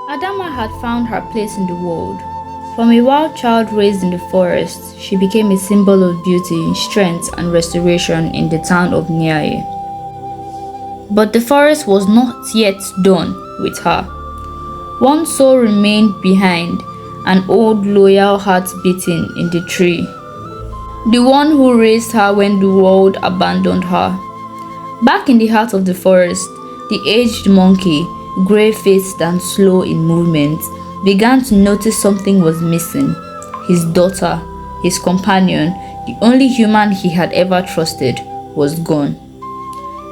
Adama had found her place in the world. From a wild child raised in the forest, she became a symbol of beauty, strength, and restoration in the town of NIAYE. But the forest was not yet done with her. One soul remained behind, an old loyal heart beating in the tree. The one who raised her when the world abandoned her. Back in the heart of the forest, the aged monkey, grey-faced and slow in movement, began to notice something was missing. His daughter, his companion, the only human he had ever trusted, was gone.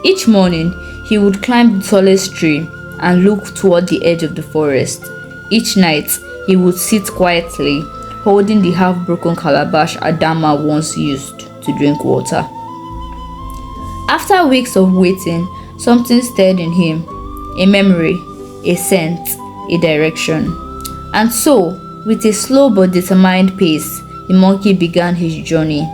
Each morning, he would climb the tallest tree and look toward the edge of the forest. Each night, he would sit quietly, holding the half-broken calabash Adama once used to drink water. After weeks of waiting, something stirred in him. A memory, a scent, a direction. And so, with a slow but determined pace, the monkey began his journey.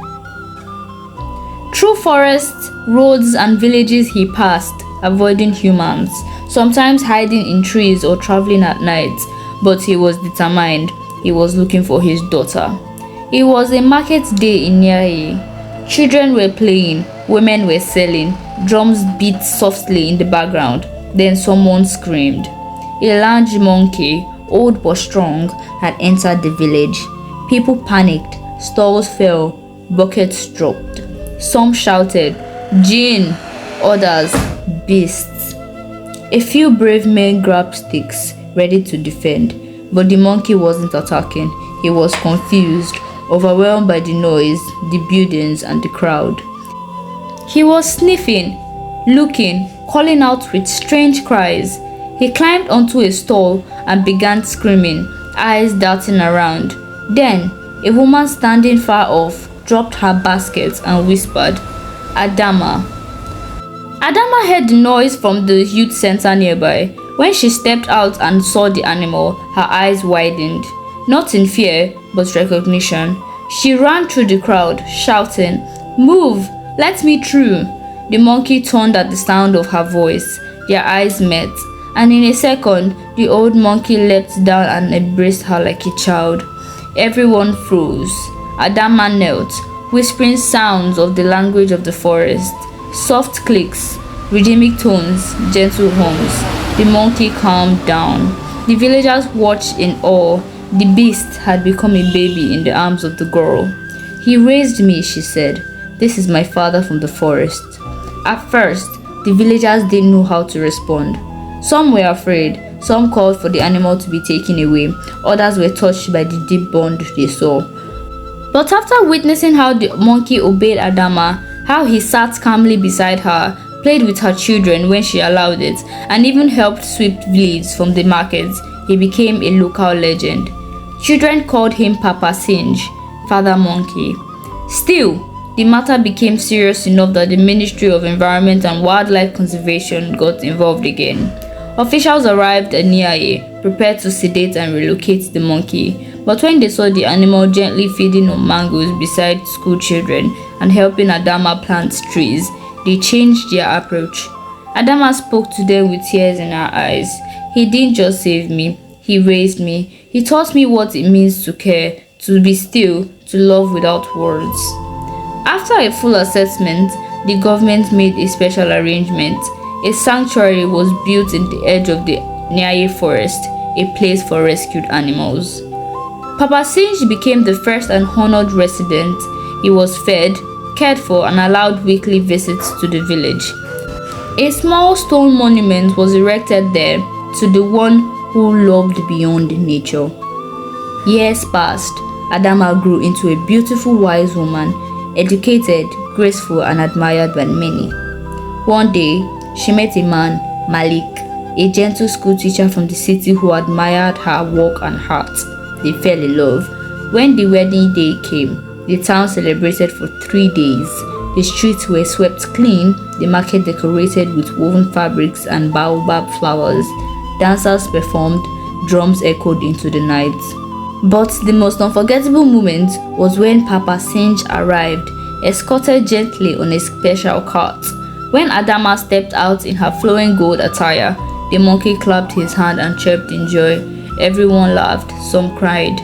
Through forests, roads, and villages he passed, avoiding humans, sometimes hiding in trees or traveling at night, but he was determined. He was looking for his daughter. It was a market day in NIAYE. Children were playing, women were selling, drums beat softly in the background. Then someone screamed. A large monkey, old but strong, had entered the village. People panicked, stalls fell, buckets dropped. Some shouted, "Jinn!" Others, "Beasts!" A few brave men grabbed sticks, ready to defend, but the monkey wasn't attacking. He was confused, overwhelmed by the noise, the buildings, and the crowd. He was sniffing, looking, calling out with strange cries. He climbed onto a stall and began screaming, eyes darting around. Then, a woman standing far off dropped her basket and whispered, "Adama." Adama heard the noise from the youth center nearby. When she stepped out and saw the animal, her eyes widened, not in fear, but recognition. She ran through the crowd, shouting, "Move! Let me through!" The monkey turned at the sound of her voice. Their eyes met, and in a second, the old monkey leapt down and embraced her like a child. Everyone froze. Adama knelt, whispering sounds of the language of the forest. Soft clicks, rhythmic tones, gentle hums. The monkey calmed down. The villagers watched in awe. The beast had become a baby in the arms of the girl. "He raised me," she said. "This is my father from the forest." At first, the villagers didn't know how to respond. Some were afraid, some called for the animal to be taken away, others were touched by the deep bond they saw. But after witnessing how the monkey obeyed Adama, how he sat calmly beside her, played with her children when she allowed it, and even helped sweep leaves from the markets, he became a local legend. Children called him Papa Singe, Father Monkey. Still, the matter became serious enough that the Ministry of Environment and Wildlife Conservation got involved again. Officials arrived at NIAYE, prepared to sedate and relocate the monkey, but when they saw the animal gently feeding on mangoes beside school children and helping Adama plant trees, they changed their approach. Adama spoke to them with tears in her eyes. "He didn't just save me, he raised me. He taught me what it means to care, to be still, to love without words." After a full assessment, the government made a special arrangement. A sanctuary was built in the edge of the NIAYE forest, a place for rescued animals. Papa Singe became the first and honored resident. He was fed, cared for, and allowed weekly visits to the village. A small stone monument was erected there to the one who loved beyond nature. Years passed. Adama grew into a beautiful, wise woman, educated, graceful, and admired by many. One day, she met a man, Malik, a gentle school teacher from the city who admired her work and heart. They fell in love. When the wedding day came, the town celebrated for 3 days. The streets were swept clean, the market decorated with woven fabrics and baobab flowers. Dancers performed, drums echoed into the night. But the most unforgettable moment was when Papa Singe arrived, escorted gently on a special cart. When Adama stepped out in her flowing gold attire, The monkey clapped his hand and chirped in joy. Everyone laughed, some cried.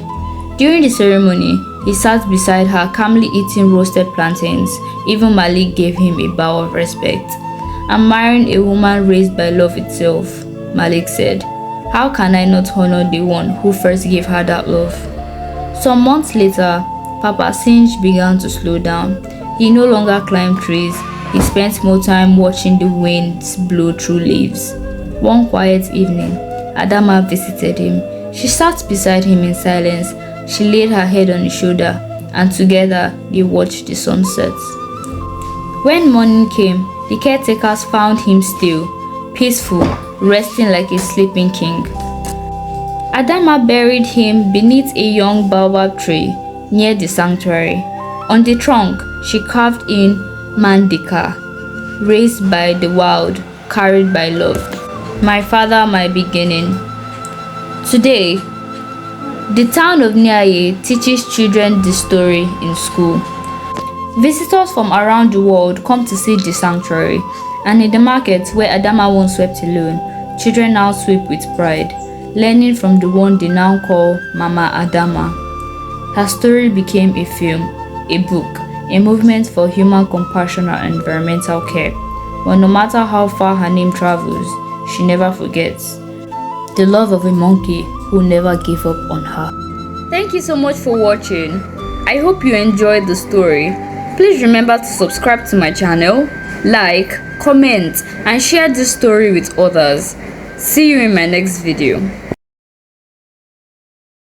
During the ceremony, he sat beside her, calmly eating roasted plantains. Even Malik gave him a bow of respect. "I'm marrying a woman raised by love itself," Malik said. "How can I not honor the one who first gave her that love?" Some months later, Papa Singe began to slow down. He no longer climbed trees. He spent more time watching the winds blow through leaves. One quiet evening, Adama visited him. She sat beside him in silence. She laid her head on his shoulder, and together they watched the sunset. When morning came, the caretakers found him still, peaceful, resting like a sleeping king. Adama buried him beneath a young baobab tree near the sanctuary. On the trunk, she carved in Mandika, raised by the wild, carried by love. My father, my beginning. Today, the town of NIAYE teaches children this story in school. Visitors from around the world come to see the sanctuary, and in the market where Adama once swept alone, children now sweep with pride, learning from the one they now call Mama Adama. Her story became a film, a book, a movement for human compassion and environmental care. But no matter how far her name travels, she never forgets the love of a monkey who never gave up on her. Thank you so much for watching. I hope you enjoyed the story. Please remember to subscribe to my channel, like, comment, and share this story with others. See you in my next video.